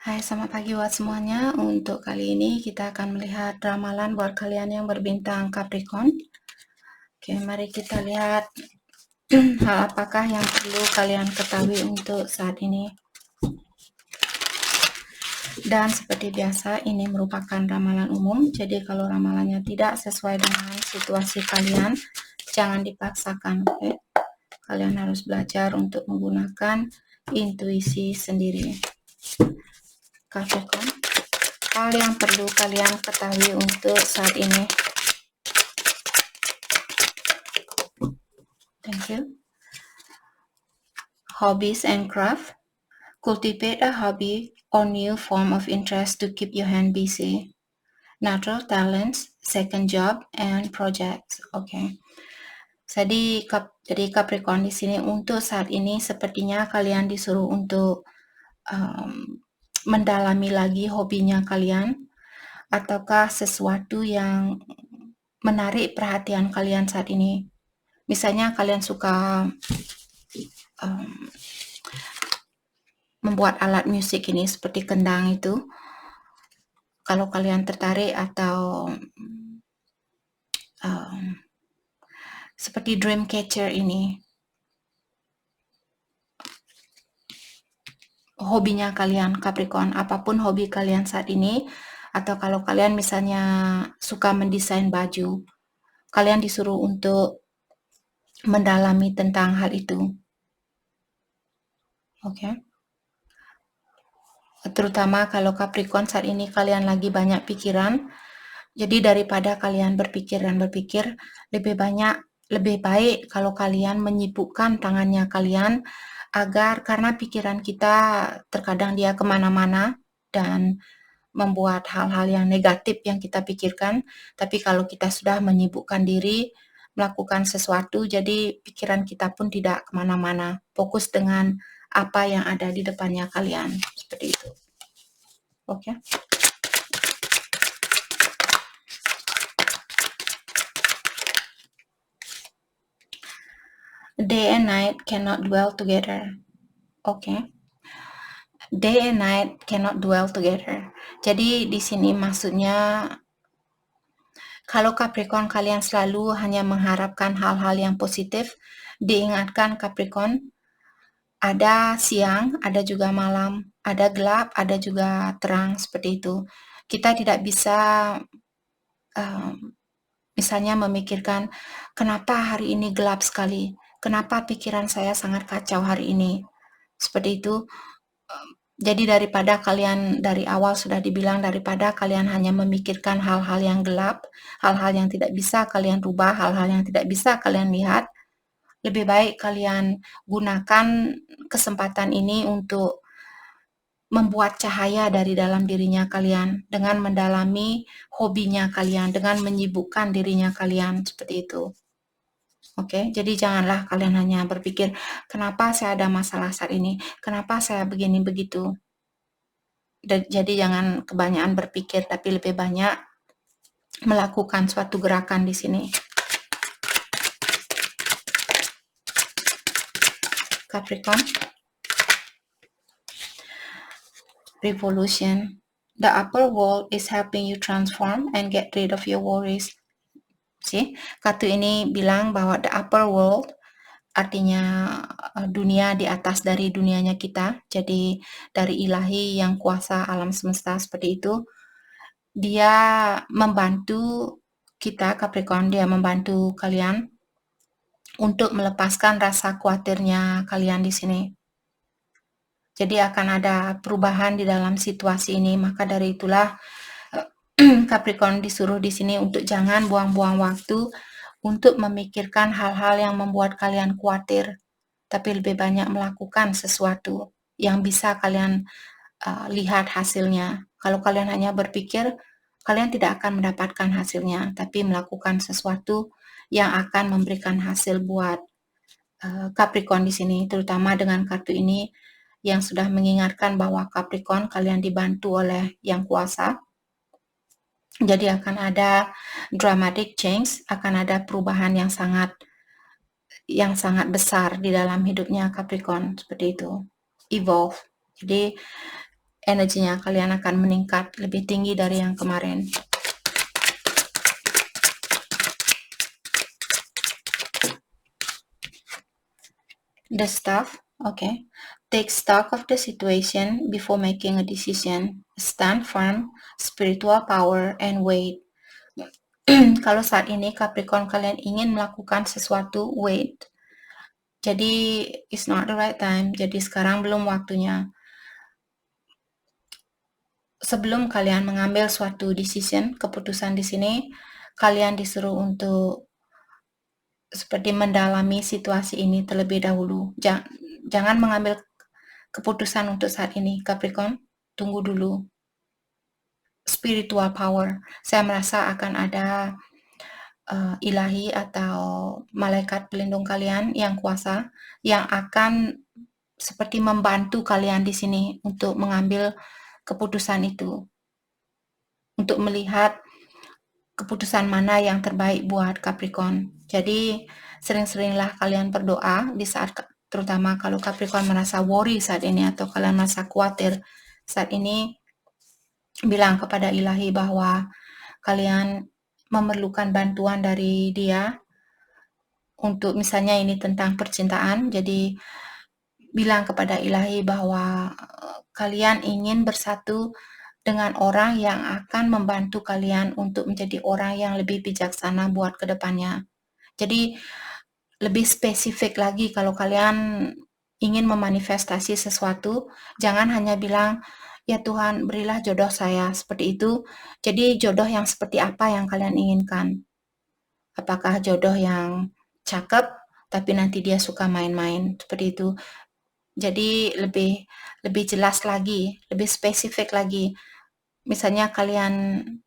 Hai, selamat pagi buat semuanya. Untuk kali ini kita akan melihat ramalan buat kalian yang berbintang Capricorn. Oke, mari kita lihat hal apakah yang perlu kalian ketahui untuk saat ini. Dan seperti biasa, ini merupakan ramalan umum. Jadi kalau ramalannya tidak sesuai dengan situasi kalian, jangan dipaksakan. Oke? Kalian harus belajar untuk menggunakan intuisi sendiri. Capricorn, hal yang perlu kalian ketahui untuk saat ini. Thank you. Hobbies and craft. Cultivate a hobby or new form of interest to keep your hand busy. Natural talents, second job, and projects. Okay. Jadi Capricorn di sini untuk saat ini sepertinya kalian disuruh untuk mendalami lagi hobinya kalian, ataukah sesuatu yang menarik perhatian kalian saat ini. Misalnya kalian suka membuat alat musik ini seperti kendang itu. Kalau kalian tertarik atau seperti dream catcher ini, hobinya kalian Capricorn, apapun hobi kalian saat ini, atau kalau kalian misalnya suka mendesain baju, kalian disuruh untuk mendalami tentang hal itu. Oke. Terutama kalau Capricorn saat ini kalian lagi banyak pikiran, jadi daripada kalian berpikir, lebih baik kalau kalian menyibukkan tangannya kalian, agar karena pikiran kita terkadang dia kemana-mana dan membuat hal-hal yang negatif yang kita pikirkan, tapi kalau kita sudah menyibukkan diri, melakukan sesuatu, jadi pikiran kita pun tidak kemana-mana, fokus dengan apa yang ada di depannya kalian, seperti itu. Oke. Day and night cannot dwell together. Okay. Day and night cannot dwell together. Jadi di sini maksudnya kalau Capricorn kalian selalu hanya mengharapkan hal-hal yang positif, diingatkan Capricorn, ada siang, ada juga malam, ada gelap, ada juga terang, seperti itu. Kita tidak bisa misalnya memikirkan, kenapa hari ini gelap sekali? Kenapa pikiran saya sangat kacau hari ini? Seperti itu. Jadi daripada kalian dari awal sudah dibilang, daripada kalian hanya memikirkan hal-hal yang gelap, hal-hal yang tidak bisa kalian rubah, hal-hal yang tidak bisa kalian lihat, lebih baik kalian gunakan kesempatan ini untuk membuat cahaya dari dalam dirinya kalian dengan mendalami hobinya kalian, dengan menyibukkan dirinya kalian, seperti itu. Oke, jadi janganlah kalian hanya berpikir, kenapa saya ada masalah saat ini, kenapa saya begini begitu. Jadi jangan kebanyakan berpikir, tapi lebih banyak melakukan suatu gerakan di sini. Capricorn. Revolution. The upper world is helping you transform and get rid of your worries. See? Kartu ini bilang bahwa the upper world artinya dunia di atas dari dunianya kita, jadi dari ilahi yang kuasa alam semesta seperti itu. Dia membantu kita Capricorn, dia membantu kalian untuk melepaskan rasa khawatirnya kalian di sini. Jadi akan ada perubahan di dalam situasi ini, maka dari itulah Capricorn disuruh di sini untuk jangan buang-buang waktu untuk memikirkan hal-hal yang membuat kalian khawatir, tapi lebih banyak melakukan sesuatu yang bisa kalian lihat hasilnya. Kalau kalian hanya berpikir, kalian tidak akan mendapatkan hasilnya, tapi melakukan sesuatu yang akan memberikan hasil buat Capricorn di sini, terutama dengan kartu ini yang sudah mengingatkan bahwa Capricorn kalian dibantu oleh Yang Kuasa. Jadi akan ada dramatic change, akan ada perubahan yang sangat besar di dalam hidupnya Capricorn, seperti itu. Evolve. Jadi energinya kalian akan meningkat lebih tinggi dari yang kemarin. The stuff, okay. Take stock of the situation before making a decision. Stand firm, spiritual power, and wait. Kalau saat ini Capricorn kalian ingin melakukan sesuatu, wait. Jadi it's not the right time. Jadi sekarang belum waktunya. Sebelum kalian mengambil suatu decision, keputusan di sini, kalian disuruh untuk seperti mendalami situasi ini terlebih dahulu. Jangan mengambil keputusan untuk saat ini, Capricorn. Tunggu dulu. Spiritual power. Saya merasa akan ada ilahi atau malaikat pelindung kalian yang kuasa yang akan seperti membantu kalian di sini untuk mengambil keputusan itu, untuk melihat keputusan mana yang terbaik buat Capricorn. Jadi sering-seringlah kalian berdoa di saat, terutama kalau Capricorn merasa worry saat ini atau kalian merasa khawatir saat ini, bilang kepada ilahi bahwa kalian memerlukan bantuan dari dia untuk misalnya ini tentang percintaan. Jadi bilang kepada ilahi bahwa kalian ingin bersatu dengan orang yang akan membantu kalian untuk menjadi orang yang lebih bijaksana buat kedepannya. Jadi lebih spesifik lagi kalau kalian ingin memanifestasi sesuatu, jangan hanya bilang, ya Tuhan berilah jodoh saya, seperti itu. Jadi jodoh yang seperti apa yang kalian inginkan? Apakah jodoh yang cakep, tapi nanti dia suka main-main, seperti itu. Jadi lebih jelas lagi, lebih spesifik lagi. Misalnya kalian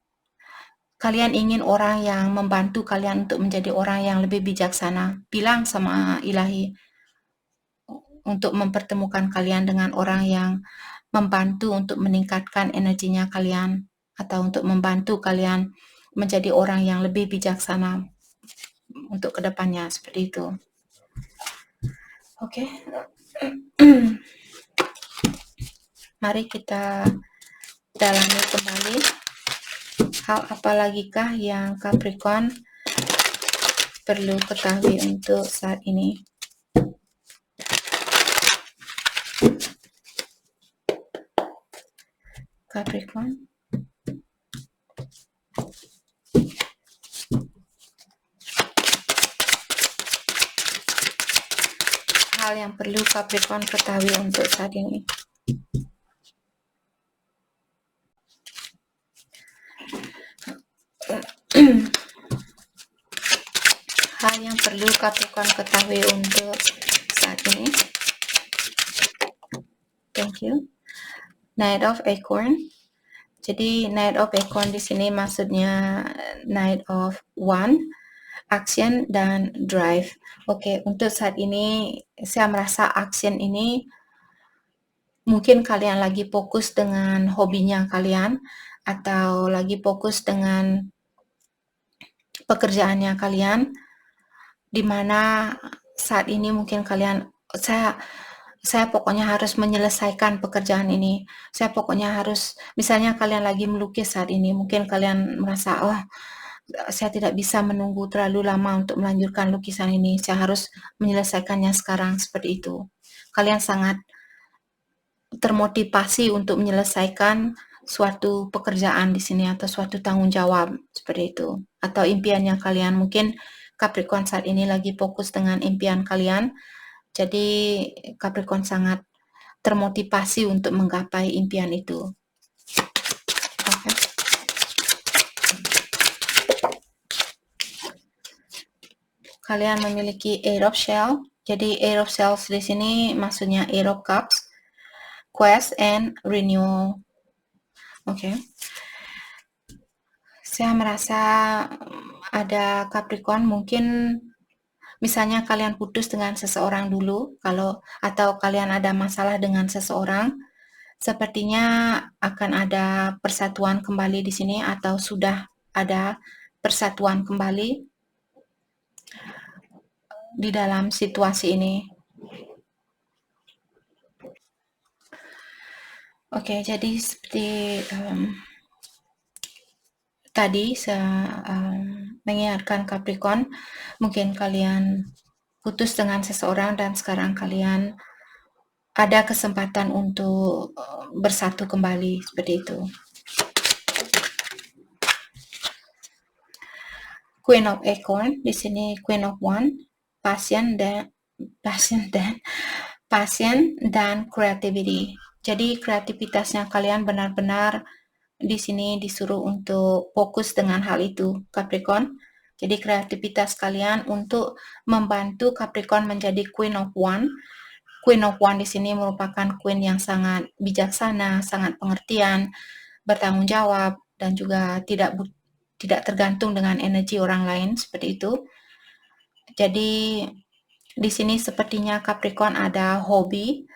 ingin orang yang membantu kalian untuk menjadi orang yang lebih bijaksana. Bilang sama ilahi untuk mempertemukan kalian dengan orang yang membantu untuk meningkatkan energinya kalian atau untuk membantu kalian menjadi orang yang lebih bijaksana untuk kedepannya, seperti itu. Oke. Mari kita dalami kembali hal apa lagikah yang Capricorn perlu ketahui untuk saat ini. Capricorn. Hal yang perlu Capricorn ketahui untuk saat ini. Hal yang perlu Capricorn ketahui untuk saat ini. Thank you. Knight of Acorn. Jadi Knight of Acorn di sini maksudnya Knight of Wand, action dan drive. Oke, untuk saat ini saya merasa action ini mungkin kalian lagi fokus dengan hobinya kalian atau lagi fokus dengan pekerjaannya kalian, di mana saat ini mungkin kalian, saya pokoknya harus menyelesaikan pekerjaan ini. Saya pokoknya harus, misalnya kalian lagi melukis saat ini, mungkin kalian merasa, oh, saya tidak bisa menunggu terlalu lama untuk melanjutkan lukisan ini. Saya harus menyelesaikannya sekarang, seperti itu. Kalian sangat termotivasi untuk menyelesaikan suatu pekerjaan di sini atau suatu tanggung jawab, seperti itu. Atau impiannya kalian, mungkin Capricorn saat ini lagi fokus dengan impian kalian. Jadi Capricorn sangat termotivasi untuk menggapai impian itu. Okay. Kalian memiliki Eight of Shells. Jadi Eight of Shells di sini maksudnya Eight of Cups, quest and renewal. Oke. Saya merasa ada Capricorn, mungkin misalnya kalian putus dengan seseorang dulu, atau kalian ada masalah dengan seseorang, sepertinya akan ada persatuan kembali di sini atau sudah ada persatuan kembali di dalam situasi ini. Oke, jadi seperti tadi saya mengingatkan Capricorn, mungkin kalian putus dengan seseorang dan sekarang kalian ada kesempatan untuk bersatu kembali seperti itu. Queen of Acorn, di sini Queen of Wand, passion dan creativity. Jadi kreativitasnya kalian benar-benar di sini disuruh untuk fokus dengan hal itu, Capricorn. Jadi kreativitas kalian untuk membantu Capricorn menjadi Queen of Wand. Queen of Wand di sini merupakan queen yang sangat bijaksana, sangat pengertian, bertanggung jawab, dan juga tidak tergantung dengan energi orang lain seperti itu. Jadi di sini sepertinya Capricorn ada hobi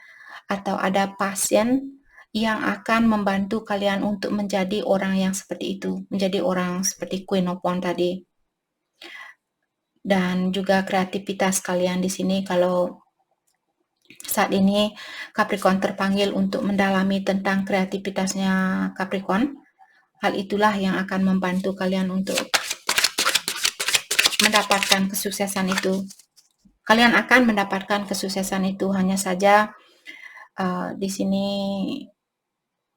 atau ada passion yang akan membantu kalian untuk menjadi orang yang seperti itu, menjadi orang seperti Queen of Wand tadi. Dan juga kreativitas kalian di sini, kalau saat ini Capricorn terpanggil untuk mendalami tentang kreativitasnya Capricorn, hal itulah yang akan membantu kalian untuk mendapatkan kesuksesan itu. Kalian akan mendapatkan kesuksesan itu, hanya saja di sini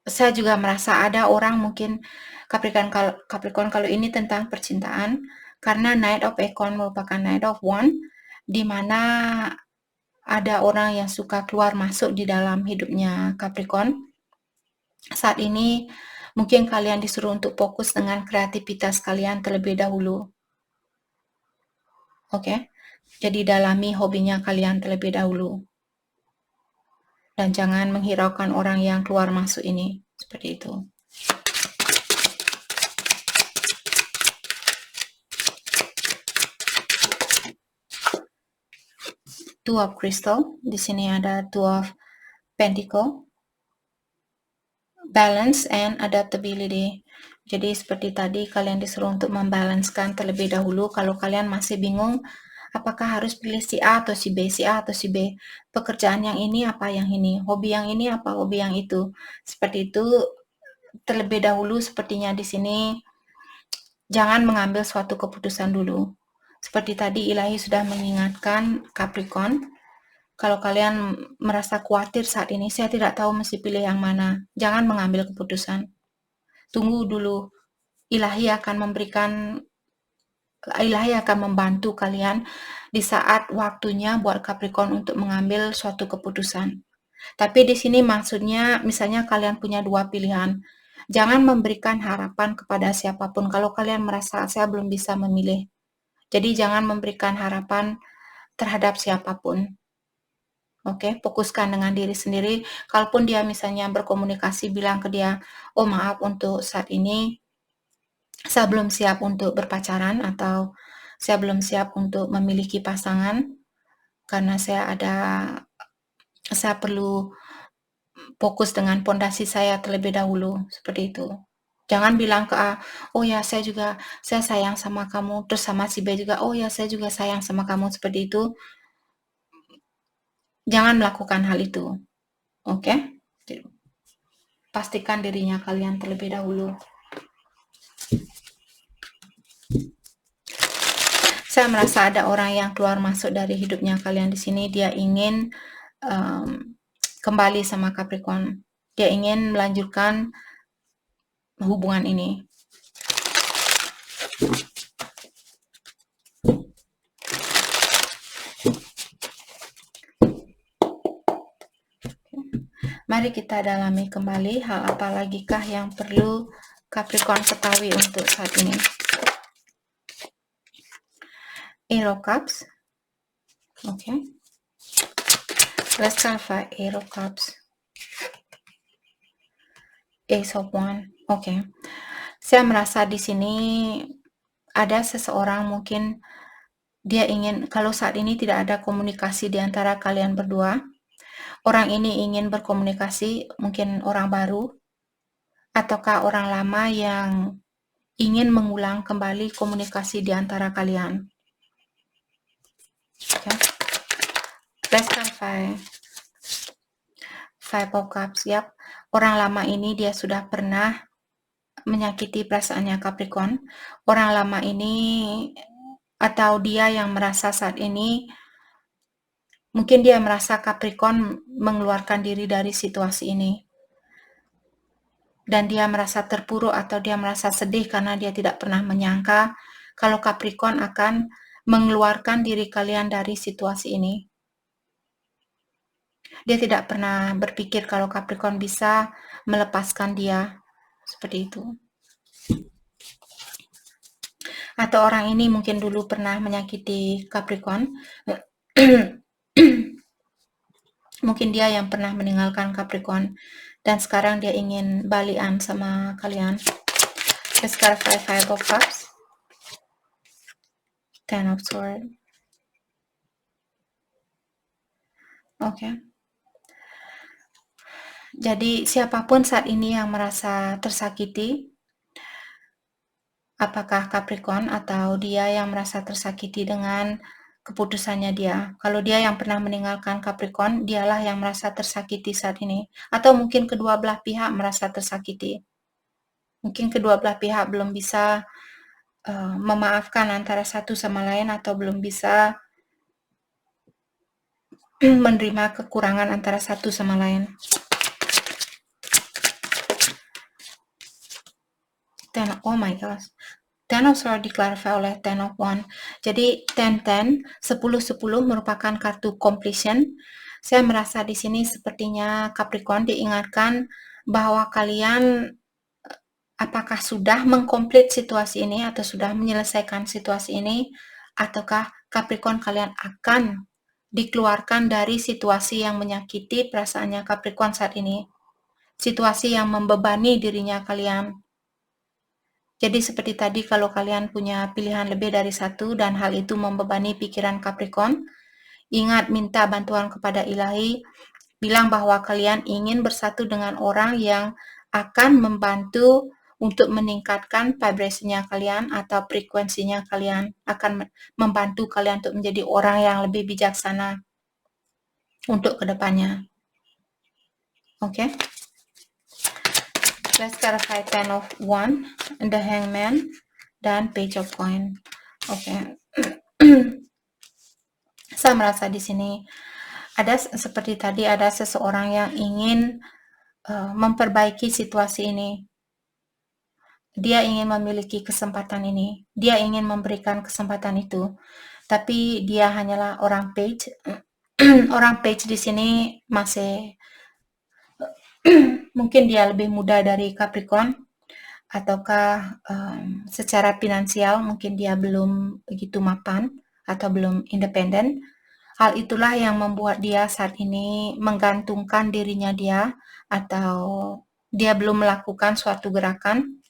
saya juga merasa ada orang mungkin Capricorn kalau ini tentang percintaan, karena Knight of Acorn merupakan Knight of Wand, di mana ada orang yang suka keluar masuk di dalam hidupnya Capricorn. Saat ini mungkin kalian disuruh untuk fokus dengan kreativitas kalian terlebih dahulu. Oke? Jadi dalami hobinya kalian terlebih dahulu. Dan jangan menghiraukan orang yang keluar masuk ini. Seperti itu. Two of Crystal. Di sini ada Two of Pentacle. Balance and adaptability. Jadi seperti tadi kalian disuruh untuk membalanskan terlebih dahulu. Kalau kalian masih bingung apakah harus pilih si A atau si B, si A atau si B, pekerjaan yang ini apa yang ini, hobi yang ini apa hobi yang itu. Seperti itu terlebih dahulu, sepertinya di sini jangan mengambil suatu keputusan dulu. Seperti tadi Ilahi sudah mengingatkan Capricorn, kalau kalian merasa khawatir saat ini, saya tidak tahu mesti pilih yang mana, jangan mengambil keputusan. Tunggu dulu. Ilahi akan membantu kalian di saat waktunya buat Capricorn untuk mengambil suatu keputusan. Tapi di sini maksudnya misalnya kalian punya dua pilihan. Jangan memberikan harapan kepada siapapun kalau kalian merasa saya belum bisa memilih. Jadi jangan memberikan harapan terhadap siapapun. Oke, fokuskan dengan diri sendiri. Kalaupun dia misalnya berkomunikasi, bilang ke dia, oh maaf untuk saat ini saya belum siap untuk berpacaran atau saya belum siap untuk memiliki pasangan karena saya perlu fokus dengan pondasi saya terlebih dahulu, seperti itu. Jangan bilang ke A, oh ya saya sayang sama kamu, terus sama si B juga, oh ya saya juga sayang sama kamu, seperti itu. Jangan melakukan hal itu, oke? Pastikan dirinya kalian terlebih dahulu. Saya merasa ada orang yang keluar masuk dari hidupnya kalian di sini. Dia ingin kembali sama Capricorn. Dia ingin melanjutkan hubungan ini. Mari kita dalami kembali hal apa lagikah yang perlu Capricorn ketahui untuk saat ini. Ace of Cups. Okay. Let's clarify Ace of Cups. Ace of Wands. Okay. Saya merasa di sini ada seseorang mungkin dia ingin, kalau saat ini tidak ada komunikasi di antara kalian berdua, orang ini ingin berkomunikasi, mungkin orang baru, ataukah orang lama yang ingin mengulang kembali komunikasi di antara kalian. Okay. Let's clarify. Five of Cups, yep. orang lama ini dia sudah pernah menyakiti perasaannya Capricorn. Orang lama ini atau dia yang merasa saat ini, mungkin dia merasa Capricorn mengeluarkan diri dari situasi ini. Dan dia merasa terpuruk atau dia merasa sedih karena dia tidak pernah menyangka kalau Capricorn akan mengeluarkan diri kalian dari situasi ini. Dia tidak pernah berpikir kalau Capricorn bisa melepaskan dia. Seperti itu. Atau orang ini mungkin dulu pernah menyakiti Capricorn. Mungkin dia yang pernah meninggalkan Capricorn. Dan sekarang dia ingin balikan sama kalian. Let's clarify Five of Cups. Ten of Swords. Oke. Jadi siapapun saat ini yang merasa tersakiti, apakah Capricorn atau dia yang merasa tersakiti dengan keputusannya dia. Kalau dia yang pernah meninggalkan Capricorn, dialah yang merasa tersakiti saat ini. Atau mungkin kedua belah pihak merasa tersakiti. Mungkin kedua belah pihak belum bisa memaafkan antara satu sama lain atau belum bisa menerima kekurangan antara satu sama lain. Oh my gosh. Ten of Swords diklarifikasi oleh Ten of Wands. Jadi 10-10, 10-10 merupakan kartu completion. Saya merasa di sini sepertinya Capricorn diingatkan bahwa kalian apakah sudah mengkomplit situasi ini atau sudah menyelesaikan situasi ini, ataukah Capricorn kalian akan dikeluarkan dari situasi yang menyakiti perasaannya Capricorn saat ini. Situasi yang membebani dirinya kalian. Jadi seperti tadi kalau kalian punya pilihan lebih dari satu dan hal itu membebani pikiran Capricorn, ingat minta bantuan kepada Ilahi, bilang bahwa kalian ingin bersatu dengan orang yang akan membantu untuk meningkatkan vibrasinya kalian atau frekuensinya kalian, akan membantu kalian untuk menjadi orang yang lebih bijaksana untuk kedepannya. Oke? Let's clarify Ten of Wands, the Hangman, dan Page of Coins. Oke. Saya merasa di sini ada seperti tadi ada seseorang yang ingin memperbaiki situasi ini. Dia ingin memiliki kesempatan ini. Dia ingin memberikan kesempatan itu. Tapi dia hanyalah orang page. Orang page di sini masih mungkin dia lebih muda dari Capricorn, ataukah secara finansial mungkin dia belum begitu mapan atau belum independen. Hal itulah yang membuat dia saat ini menggantungkan dirinya dia atau dia belum melakukan suatu gerakan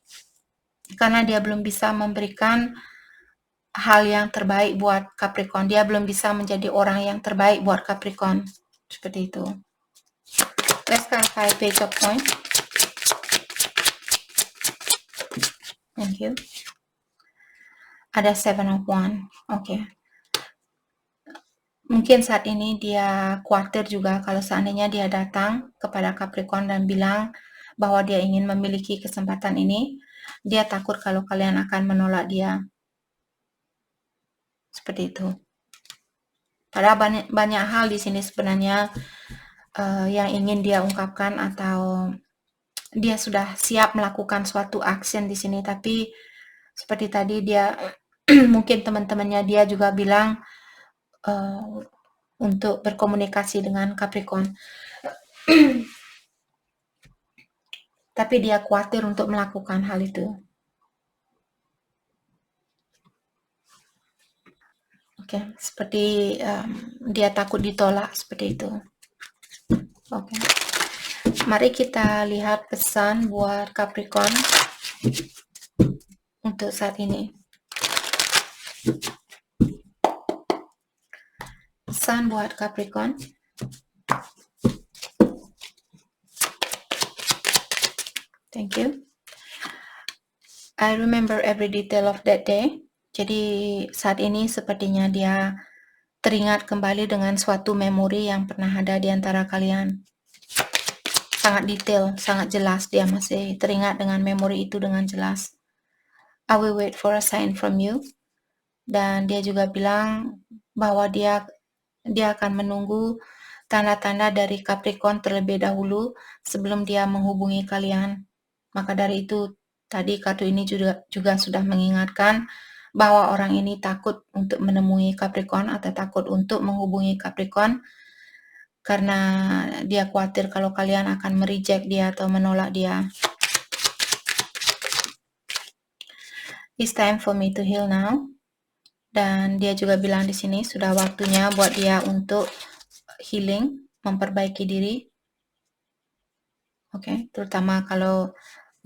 karena dia belum bisa memberikan hal yang terbaik buat Capricorn. Dia belum bisa menjadi orang yang terbaik buat Capricorn. Seperti itu. Let's clarify Page of Coins. Thank you. Ada Seven of Wands. Oke. Mungkin saat ini dia khawatir juga kalau seandainya dia datang kepada Capricorn dan bilang bahwa dia ingin memiliki kesempatan ini, dia takut kalau kalian akan menolak dia. Seperti itu. Padahal banyak hal di sini sebenarnya yang ingin dia ungkapkan atau dia sudah siap melakukan suatu action di sini, tapi seperti tadi dia mungkin teman-temannya dia juga bilang untuk berkomunikasi dengan Capricorn. Tapi dia khawatir untuk melakukan hal itu. Oke, seperti dia takut ditolak seperti itu. Oke. Mari kita lihat pesan buat Capricorn untuk saat ini. Pesan buat Capricorn. Thank you. I remember every detail of that day. Jadi saat ini sepertinya dia teringat kembali dengan suatu memori yang pernah ada di antara kalian. sangat detail, sangat jelas, dia masih teringat dengan memori itu dengan jelas. I will wait for a sign from you. Dan dia juga bilang bahwa dia akan menunggu tanda-tanda dari Capricorn terlebih dahulu sebelum dia menghubungi kalian. Maka dari itu tadi kartu ini juga sudah mengingatkan bahwa orang ini takut untuk menemui Capricorn atau takut untuk menghubungi Capricorn karena dia khawatir kalau kalian akan mereject dia atau menolak dia. It's time for me to heal now. Dan dia juga bilang di sini sudah waktunya buat dia untuk healing, memperbaiki diri. Oke, terutama kalau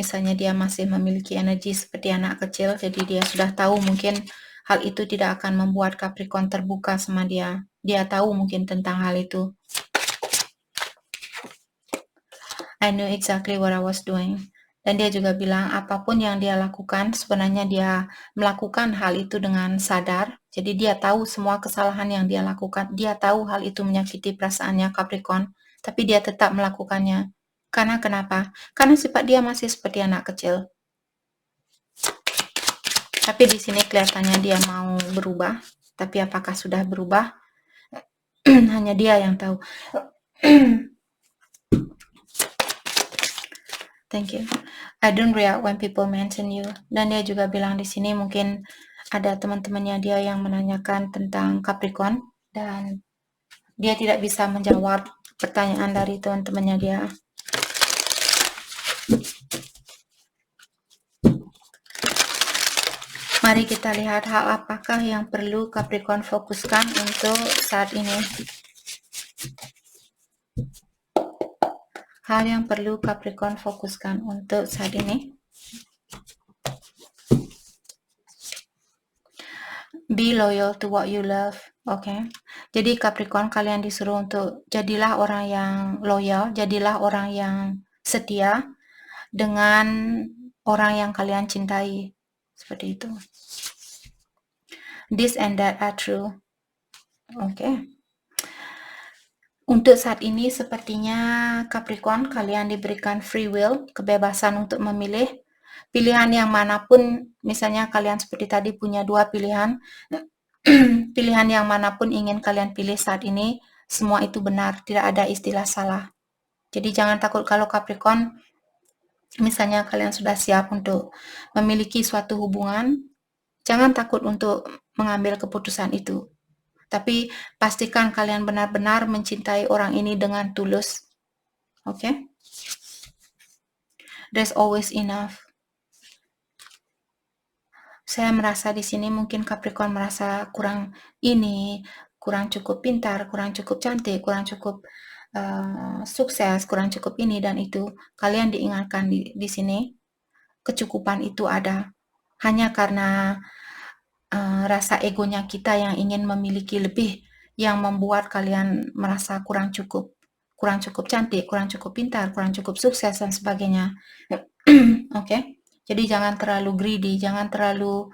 misalnya dia masih memiliki energi seperti anak kecil, jadi dia sudah tahu mungkin hal itu tidak akan membuat Capricorn terbuka sama dia. Dia tahu mungkin tentang hal itu. I knew exactly what I was doing. Dan dia juga bilang apapun yang dia lakukan, sebenarnya dia melakukan hal itu dengan sadar. Jadi dia tahu semua kesalahan yang dia lakukan. Dia tahu hal itu menyakiti perasaannya Capricorn, tapi dia tetap melakukannya. Karena kenapa? Karena sifat dia masih seperti anak kecil. Tapi di sini kelihatannya dia mau berubah. Tapi apakah sudah berubah? Hanya dia yang tahu. Thank you. I don't react when people mention you. Dan dia juga bilang di sini mungkin ada teman-temannya dia yang menanyakan tentang Capricorn dan dia tidak bisa menjawab pertanyaan dari teman-temannya dia. Mari kita lihat hal apakah yang perlu Capricorn fokuskan untuk saat ini. Hal yang perlu Capricorn fokuskan untuk saat ini. Be loyal to what you love. Oke. Jadi Capricorn, kalian disuruh untuk jadilah orang yang loyal, jadilah orang yang setia dengan orang yang kalian cintai. Seperti itu. This and that are true. Oke. Untuk saat ini sepertinya Capricorn, kalian diberikan free will, kebebasan untuk memilih pilihan yang manapun. Misalnya kalian seperti tadi punya 2 pilihan, pilihan yang manapun ingin kalian pilih saat ini, semua itu benar, tidak ada istilah salah. Jadi jangan takut kalau Capricorn, misalnya kalian sudah siap untuk memiliki suatu hubungan, jangan takut untuk mengambil keputusan itu. Tapi pastikan kalian benar-benar mencintai orang ini dengan tulus. Oke? There's always enough. Saya merasa di sini mungkin Capricorn merasa kurang ini, kurang cukup pintar, kurang cukup cantik, kurang cukup sukses, kurang cukup ini dan itu. Kalian diingatkan di sini, kecukupan itu ada. Hanya karena rasa egonya kita yang ingin memiliki lebih, yang membuat kalian merasa kurang cukup cantik, kurang cukup pintar, kurang cukup sukses dan sebagainya. Oke? Jadi jangan terlalu greedy, jangan terlalu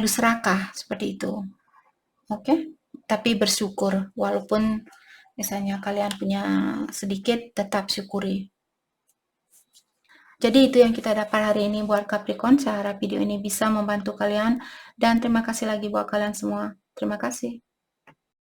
serakah seperti itu. Oke? Tapi bersyukur walaupun misalnya kalian punya sedikit, tetap syukuri. Jadi itu yang kita dapat hari ini buat Capricorn. Saya harap video ini bisa membantu kalian dan terima kasih lagi buat kalian semua. Terima kasih.